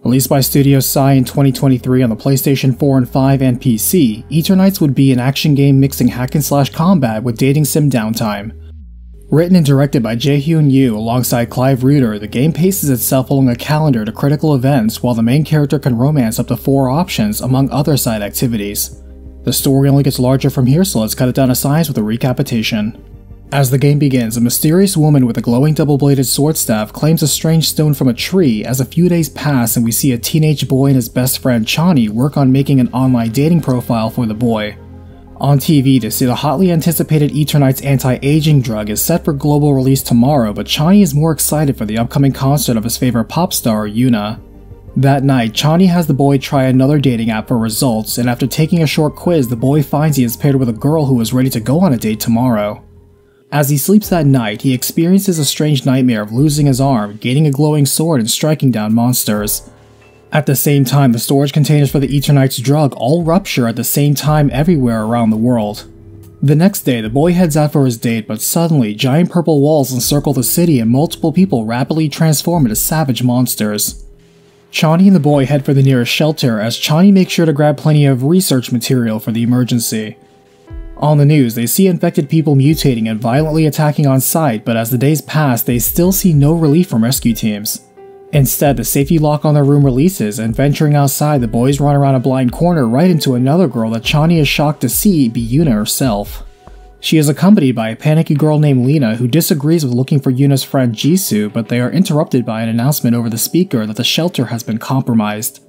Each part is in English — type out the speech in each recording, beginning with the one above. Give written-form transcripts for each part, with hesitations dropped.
Released by Studio Psy in 2023 on the PlayStation 4 and 5 and PC, Eternights would be an action game mixing hack-and-slash combat with dating sim downtime. Written and directed by Jae-Hyun Yoo alongside Clive Reuter, the game paces itself along a calendar to critical events while the main character can romance up to 4 options among other side activities. The story only gets larger from here, so let's cut it down to size with a recapitation. As the game begins, a mysterious woman with a glowing double-bladed sword staff claims a strange stone from a tree as a few days pass and we see a teenage boy and his best friend Chani work on making an online dating profile for the boy. On TV, to see the hotly anticipated Eternights anti-aging drug is set for global release tomorrow, but Chani is more excited for the upcoming concert of his favorite pop star, Yuna. That night, Chani has the boy try another dating app for results, and after taking a short quiz, the boy finds he is paired with a girl who is ready to go on a date tomorrow. As he sleeps that night, he experiences a strange nightmare of losing his arm, gaining a glowing sword, and striking down monsters. At the same time, the storage containers for the Eternights drug all rupture at the same time everywhere around the world. The next day, the boy heads out for his date, but suddenly, giant purple walls encircle the city and multiple people rapidly transform into savage monsters. Chani and the boy head for the nearest shelter as Chani makes sure to grab plenty of research material for the emergency. On the news, they see infected people mutating and violently attacking on sight, but as the days pass, they still see no relief from rescue teams. Instead, the safety lock on their room releases, and venturing outside, the boys run around a blind corner right into another girl that Chani is shocked to see be Yuna herself. She is accompanied by a panicky girl named Lena who disagrees with looking for Yuna's friend Jisoo, but they are interrupted by an announcement over the speaker that the shelter has been compromised.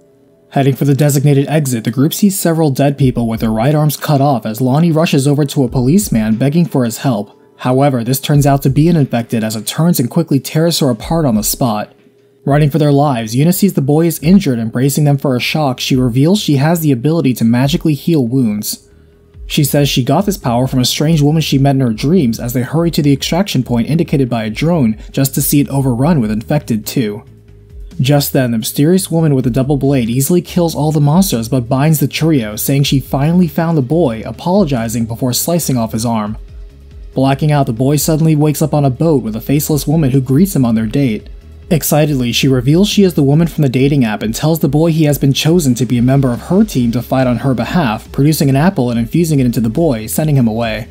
Heading for the designated exit, the group sees several dead people with their right arms cut off as Lonnie rushes over to a policeman begging for his help. However, this turns out to be an infected as it turns and quickly tears her apart on the spot. Running for their lives, Yuna sees the boy is injured and bracing them for a shock. She reveals she has the ability to magically heal wounds. She says she got this power from a strange woman she met in her dreams as they hurry to the extraction point indicated by a drone just to see it overrun with infected too. Just then, the mysterious woman with the double blade easily kills all the monsters but binds the trio, saying she finally found the boy, apologizing before slicing off his arm. Blacking out, the boy suddenly wakes up on a boat with a faceless woman who greets him on their date. Excitedly, she reveals she is the woman from the dating app and tells the boy he has been chosen to be a member of her team to fight on her behalf, producing an apple and infusing it into the boy, sending him away.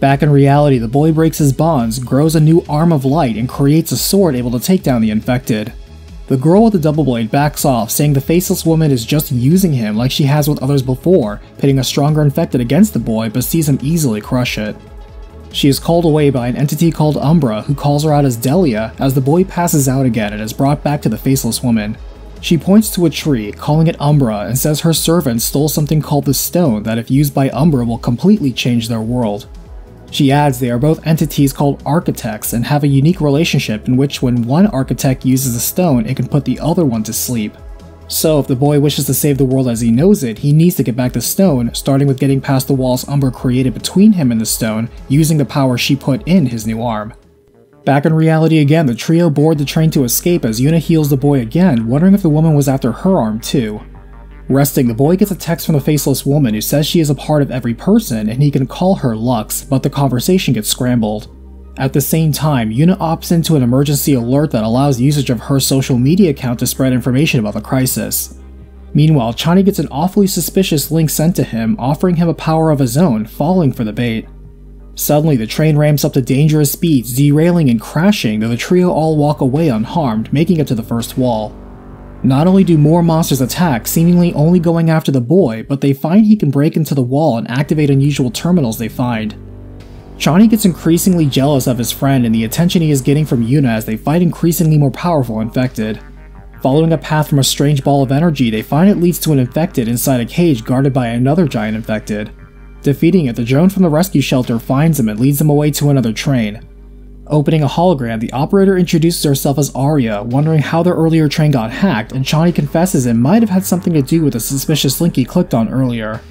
Back in reality, the boy breaks his bonds, grows a new arm of light, and creates a sword able to take down the infected. The girl with the double blade backs off, saying the faceless woman is just using him like she has with others before, pitting a stronger infected against the boy but sees him easily crush it. She is called away by an entity called Umbra who calls her out as Delia as the boy passes out again and is brought back to the faceless woman. She points to a tree, calling it Umbra, and says her servant stole something called the stone that if used by Umbra will completely change their world. She adds they are both entities called architects and have a unique relationship in which when one architect uses a stone, it can put the other one to sleep. So if the boy wishes to save the world as he knows it, he needs to get back the stone, starting with getting past the walls Umbra created between him and the stone, using the power she put in his new arm. Back in reality again, the trio board the train to escape as Yuna heals the boy again, wondering if the woman was after her arm too. Resting, the boy gets a text from the faceless woman who says she is a part of every person and he can call her Lux, but the conversation gets scrambled. At the same time, Yuna opts into an emergency alert that allows usage of her social media account to spread information about the crisis. Meanwhile, Chani gets an awfully suspicious link sent to him, offering him a power of his own, falling for the bait. Suddenly, the train ramps up to dangerous speeds, derailing and crashing, though the trio all walk away unharmed, making it to the first wall. Not only do more monsters attack, seemingly only going after the boy, but they find he can break into the wall and activate unusual terminals they find. Chani gets increasingly jealous of his friend and the attention he is getting from Yuna as they fight increasingly more powerful infected. Following a path from a strange ball of energy, they find it leads to an infected inside a cage guarded by another giant infected. Defeating it, the drone from the rescue shelter finds him and leads him away to another train. Opening a hologram, the operator introduces herself as Arya, wondering how their earlier train got hacked, and Chani confesses it might have had something to do with the suspicious link he clicked on earlier.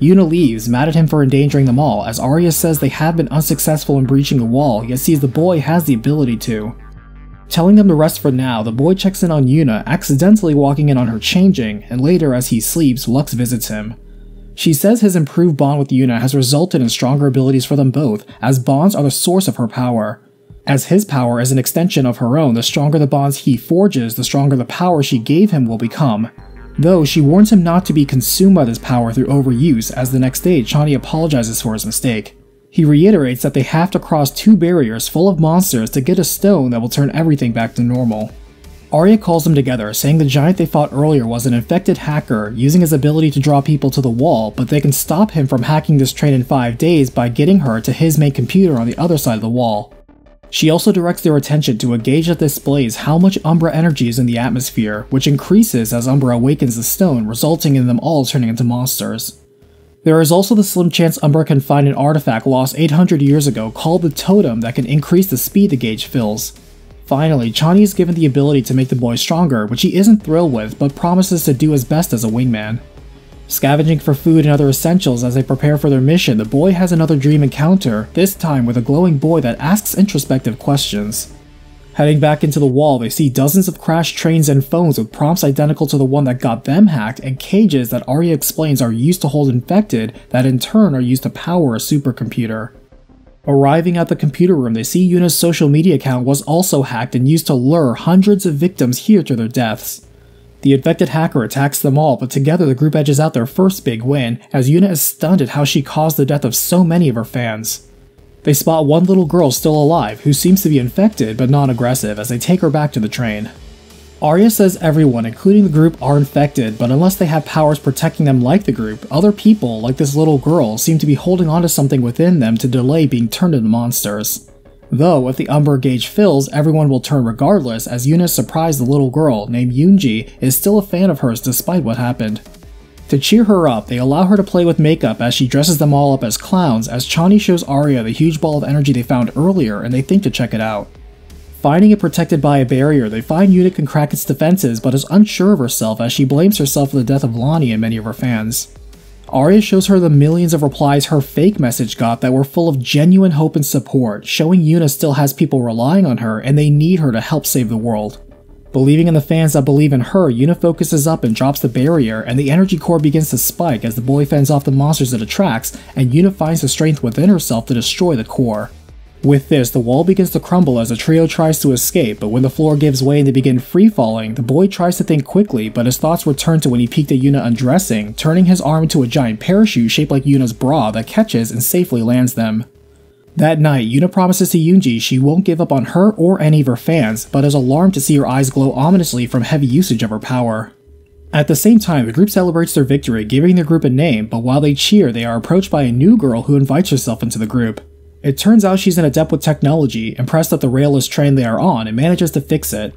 Yuna leaves, mad at him for endangering them all, as Arya says they have been unsuccessful in breaching the wall, yet sees the boy has the ability to. Telling them to rest for now, the boy checks in on Yuna, accidentally walking in on her changing, and later as he sleeps, Lux visits him. She says his improved bond with Yuna has resulted in stronger abilities for them both, as bonds are the source of her power. As his power is an extension of her own, the stronger the bonds he forges, the stronger the power she gave him will become. Though, she warns him not to be consumed by this power through overuse, as the next day Chani apologizes for his mistake. He reiterates that they have to cross 2 barriers full of monsters to get a stone that will turn everything back to normal. Arya calls them together, saying the giant they fought earlier was an infected hacker, using his ability to draw people to the wall, but they can stop him from hacking this train in 5 days by getting her to his main computer on the other side of the wall. She also directs their attention to a gauge that displays how much Umbra energy is in the atmosphere, which increases as Umbra awakens the stone, resulting in them all turning into monsters. There is also the slim chance Umbra can find an artifact lost 800 years ago called the Totem that can increase the speed the gauge fills. Finally, Chani is given the ability to make the boy stronger, which he isn't thrilled with, but promises to do his best as a wingman. Scavenging for food and other essentials as they prepare for their mission, the boy has another dream encounter, this time with a glowing boy that asks introspective questions. Heading back into the wall, they see dozens of crashed trains and phones with prompts identical to the one that got them hacked, and cages that Arya explains are used to hold infected that in turn are used to power a supercomputer. Arriving at the computer room, they see Yuna's social media account was also hacked and used to lure hundreds of victims here to their deaths. The infected hacker attacks them all, but together the group edges out their first big win, as Yuna is stunned at how she caused the death of so many of her fans. They spot one little girl still alive, who seems to be infected but non-aggressive, as they take her back to the train. Arya says everyone, including the group, are infected, but unless they have powers protecting them like the group, other people, like this little girl, seem to be holding onto something within them to delay being turned into monsters. Though, if the Umbra gauge fills, everyone will turn regardless, as Yuna is surprised the little girl, named Yoonji, is still a fan of hers despite what happened. To cheer her up, they allow her to play with makeup as she dresses them all up as clowns, as Chani shows Arya the huge ball of energy they found earlier and they think to check it out. Finding it protected by a barrier, they find Yuna can crack its defenses but is unsure of herself as she blames herself for the death of Lonnie and many of her fans. Arya shows her the millions of replies her fake message got that were full of genuine hope and support, showing Yuna still has people relying on her and they need her to help save the world. Believing in the fans that believe in her, Yuna focuses up and drops the barrier, and the energy core begins to spike as the boy fends off the monsters it attracts, and Yuna finds the strength within herself to destroy the core. With this, the wall begins to crumble as the trio tries to escape, but when the floor gives way and they begin free-falling, the boy tries to think quickly, but his thoughts return to when he peeked at Yuna undressing, turning his arm into a giant parachute shaped like Yuna's bra that catches and safely lands them. That night, Yuna promises to Yoonji she won't give up on her or any of her fans, but is alarmed to see her eyes glow ominously from heavy usage of her power. At the same time, the group celebrates their victory, giving their group a name, but while they cheer, they are approached by a new girl who invites herself into the group. It turns out she's an adept with technology, impressed at the railless train they are on, and manages to fix it.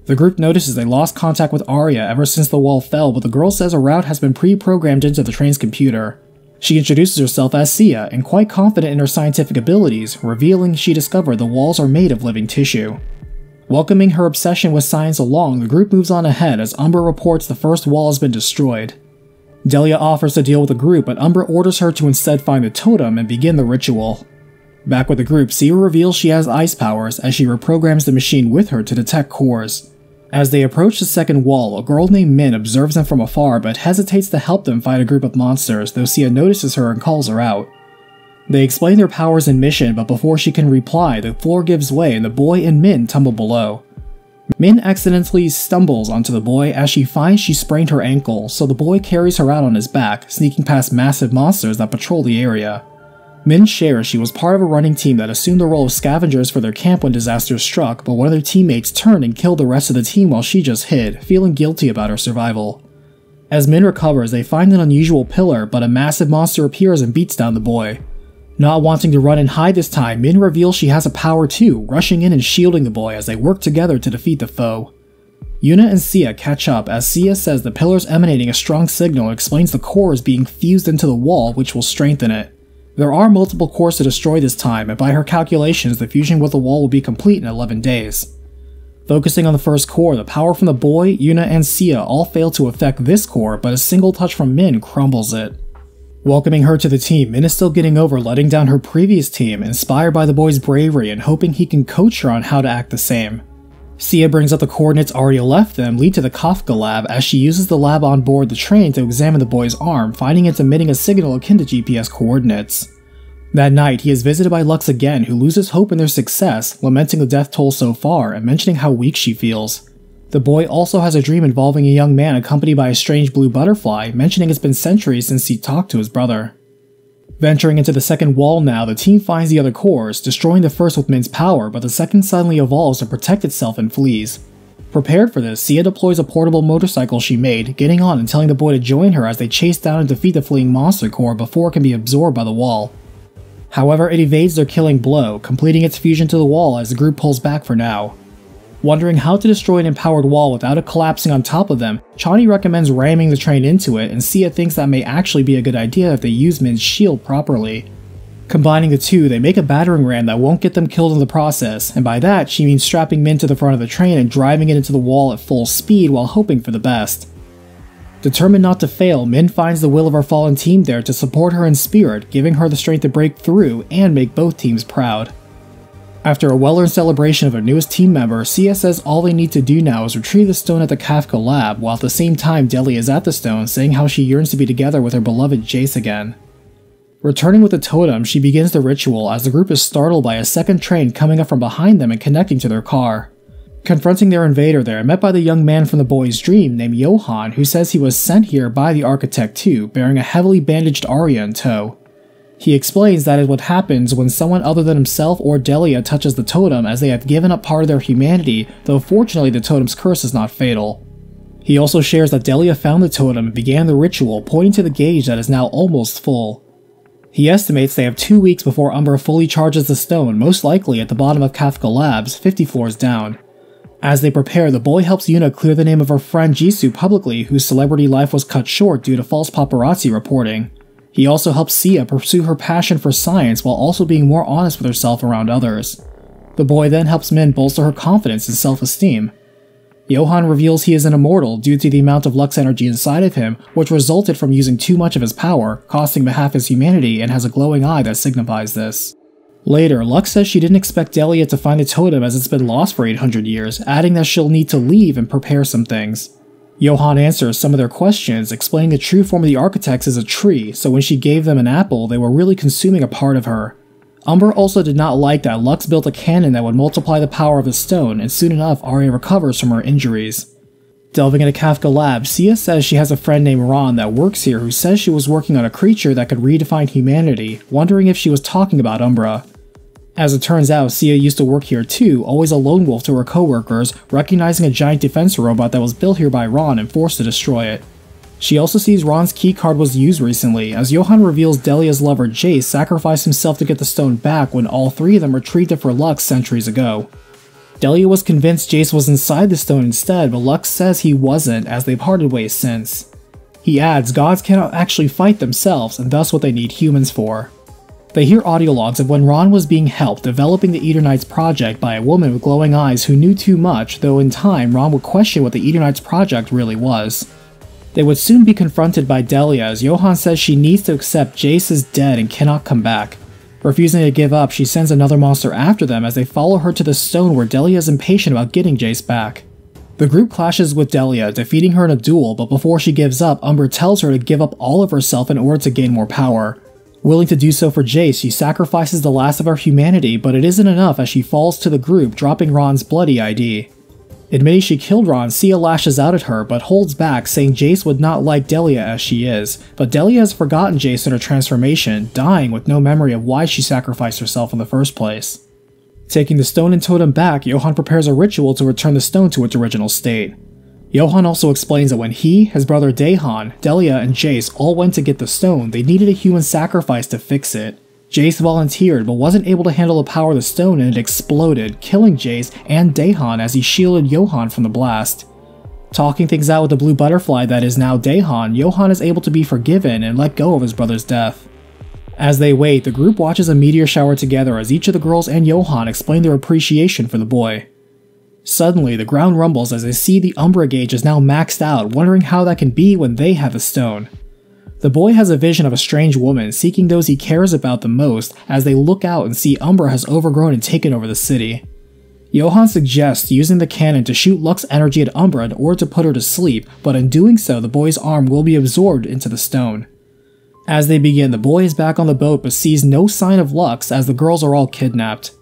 The group notices they lost contact with Arya ever since the wall fell, but the girl says a route has been pre-programmed into the train's computer. She introduces herself as Sia, and quite confident in her scientific abilities, revealing she discovered the walls are made of living tissue. Welcoming her obsession with science along, the group moves on ahead as Umbra reports the first wall has been destroyed. Delia offers to deal with the group, but Umbra orders her to instead find the totem and begin the ritual. Back with the group, Sia reveals she has ice powers as she reprograms the machine with her to detect cores. As they approach the second wall, a girl named Min observes them from afar but hesitates to help them fight a group of monsters, though Sia notices her and calls her out. They explain their powers and mission, but before she can reply, the floor gives way and the boy and Min tumble below. Min accidentally stumbles onto the boy as she finds she sprained her ankle, so the boy carries her out on his back, sneaking past massive monsters that patrol the area. Min shares she was part of a running team that assumed the role of scavengers for their camp when disaster struck, but one of their teammates turned and killed the rest of the team while she just hid, feeling guilty about her survival. As Min recovers, they find an unusual pillar, but a massive monster appears and beats down the boy. Not wanting to run and hide this time, Min reveals she has a power too, rushing in and shielding the boy as they work together to defeat the foe. Yuna and Sia catch up as Sia says the pillar's emanating a strong signal and explains the core is being fused into the wall, which will strengthen it. There are multiple cores to destroy this time, and by her calculations, the fusion with the wall will be complete in 11 days. Focusing on the first core, the power from the boy, Yuna, and Sia all fail to affect this core, but a single touch from Min crumbles it. Welcoming her to the team, Min is still getting over letting down her previous team, inspired by the boy's bravery and hoping he can coach her on how to act the same. Sia brings up the coordinates Arya left them lead to the Kafka lab as she uses the lab on board the train to examine the boy's arm, finding it's emitting a signal akin to GPS coordinates. That night, he is visited by Lux again, who loses hope in their success, lamenting the death toll so far and mentioning how weak she feels. The boy also has a dream involving a young man accompanied by a strange blue butterfly, mentioning it's been centuries since he talked to his brother. Venturing into the second wall now, the team finds the other cores, destroying the first with Min's power, but the second suddenly evolves to protect itself and flees. Prepared for this, Sia deploys a portable motorcycle she made, getting on and telling the boy to join her as they chase down and defeat the fleeing monster core before it can be absorbed by the wall. However, it evades their killing blow, completing its fusion to the wall as the group pulls back for now. Wondering how to destroy an empowered wall without it collapsing on top of them, Chani recommends ramming the train into it, and Sia thinks that may actually be a good idea if they use Min's shield properly. Combining the two, they make a battering ram that won't get them killed in the process, and by that she means strapping Min to the front of the train and driving it into the wall at full speed while hoping for the best. Determined not to fail, Min finds the will of her fallen team there to support her in spirit, giving her the strength to break through and make both teams proud. After a well-earned celebration of her newest team member, Sia says all they need to do now is retrieve the stone at the Kafka lab, while at the same time Delia is at the stone, saying how she yearns to be together with her beloved Jace again. Returning with the totem, she begins the ritual as the group is startled by a second train coming up from behind them and connecting to their car. Confronting their invader, they are met by the young man from the boy's dream named Johan, who says he was sent here by the Architect too, bearing a heavily bandaged Arya in tow. He explains that is what happens when someone other than himself or Delia touches the totem, as they have given up part of their humanity, though fortunately the totem's curse is not fatal. He also shares that Delia found the totem and began the ritual, pointing to the gauge that is now almost full. He estimates they have 2 weeks before Umbra fully charges the stone, most likely at the bottom of Kafka Labs, 50 floors down. As they prepare, the boy helps Yuna clear the name of her friend Jisoo publicly, whose celebrity life was cut short due to false paparazzi reporting. He also helps Sia pursue her passion for science while also being more honest with herself around others. The boy then helps Min bolster her confidence and self-esteem. Johan reveals he is an immortal due to the amount of Lux energy inside of him, which resulted from using too much of his power, costing him half his humanity, and has a glowing eye that signifies this. Later, Lux says she didn't expect Delia to find the totem as it's been lost for 800 years, adding that she'll need to leave and prepare some things. Johan answers some of their questions, explaining the true form of the Architects is a tree, so when she gave them an apple, they were really consuming a part of her. Umbra also did not like that Lux built a cannon that would multiply the power of the stone, and soon enough Arya recovers from her injuries. Delving into Kafka Lab, Sia says she has a friend named Ron that works here who says she was working on a creature that could redefine humanity, wondering if she was talking about Umbra. As it turns out, Sia used to work here too, always a lone wolf to her co-workers, recognizing a giant defense robot that was built here by Ron and forced to destroy it. She also sees Ron's keycard was used recently, as Johan reveals Delia's lover Jace sacrificed himself to get the stone back when all three of them retrieved it for Lux centuries ago. Delia was convinced Jace was inside the stone instead, but Lux says he wasn't, as they've parted ways since. He adds gods cannot actually fight themselves, and thus what they need humans for. They hear audio logs of when Ron was being helped developing the Eternights project by a woman with glowing eyes who knew too much, though in time Ron would question what the Eternights project really was. They would soon be confronted by Delia as Johan says she needs to accept Jace is dead and cannot come back. Refusing to give up, she sends another monster after them as they follow her to the stone where Delia is impatient about getting Jace back. The group clashes with Delia, defeating her in a duel, but before she gives up, Umbra tells her to give up all of herself in order to gain more power. Willing to do so for Jace, she sacrifices the last of her humanity, but it isn't enough as she falls to the group, dropping Ron's bloody ID. Admitting she killed Ron, Sia lashes out at her, but holds back, saying Jace would not like Delia as she is, but Delia has forgotten Jace in her transformation, dying with no memory of why she sacrificed herself in the first place. Taking the stone and totem back, Johan prepares a ritual to return the stone to its original state. Johan also explains that when he, his brother Dahan, Delia, and Jace all went to get the stone, they needed a human sacrifice to fix it. Jace volunteered, but wasn't able to handle the power of the stone and it exploded, killing Jace and Dahan as he shielded Johan from the blast. Talking things out with the blue butterfly that is now Dahan, Johan is able to be forgiven and let go of his brother's death. As they wait, the group watches a meteor shower together as each of the girls and Johan explain their appreciation for the boy. Suddenly, the ground rumbles as they see the Umbra gauge is now maxed out, wondering how that can be when they have the stone. The boy has a vision of a strange woman seeking those he cares about the most as they look out and see Umbra has overgrown and taken over the city. Johan suggests using the cannon to shoot Lux energy at Umbra in order to put her to sleep, but in doing so the boy's arm will be absorbed into the stone. As they begin, the boy is back on the boat but sees no sign of Lux as the girls are all kidnapped.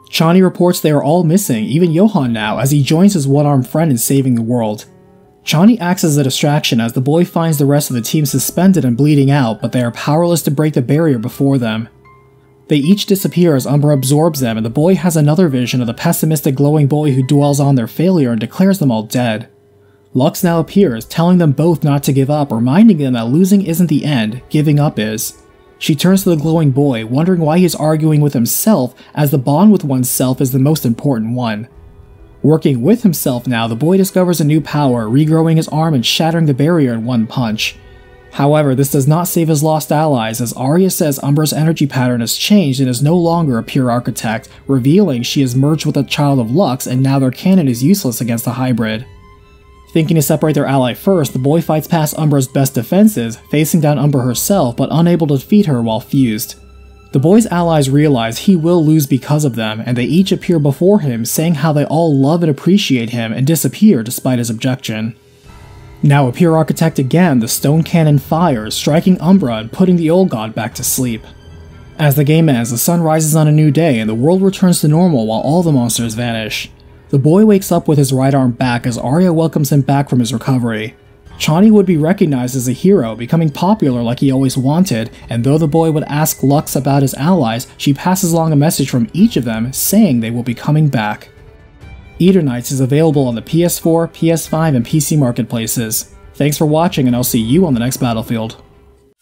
Chani reports they are all missing, even Johan now, as he joins his one-armed friend in saving the world. Chani acts as a distraction as the boy finds the rest of the team suspended and bleeding out, but they are powerless to break the barrier before them. They each disappear as Umbra absorbs them, and the boy has another vision of the pessimistic glowing boy who dwells on their failure and declares them all dead. Lux now appears, telling them both not to give up, reminding them that losing isn't the end, giving up is. She turns to the glowing boy, wondering why he is arguing with himself, as the bond with oneself is the most important one. Working with himself now, the boy discovers a new power, regrowing his arm and shattering the barrier in one punch. However, this does not save his lost allies, as Arya says Umbra's energy pattern has changed and is no longer a pure architect, revealing she is merged with a child of Lux and now their cannon is useless against the hybrid. Thinking to separate their ally first, the boy fights past Umbra's best defenses, facing down Umbra herself but unable to defeat her while fused. The boy's allies realize he will lose because of them, and they each appear before him saying how they all love and appreciate him and disappear despite his objection. Now a pure architect again, the stone cannon fires, striking Umbra and putting the old god back to sleep. As the game ends, the sun rises on a new day and the world returns to normal while all the monsters vanish. The boy wakes up with his right arm back as Arya welcomes him back from his recovery. Chani would be recognized as a hero, becoming popular like he always wanted, and though the boy would ask Lux about his allies, she passes along a message from each of them saying they will be coming back. Eternights is available on the PS4, PS5, and PC marketplaces. Thanks for watching, and I'll see you on the next battlefield.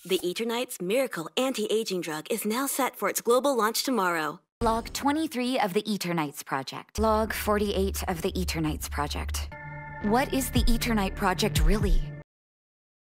The Eternights Miracle Anti-Aging Drug is now set for its global launch tomorrow. Log 23 of the Eternights Project. Log 48 of the Eternights Project. What is the Eternite Project really?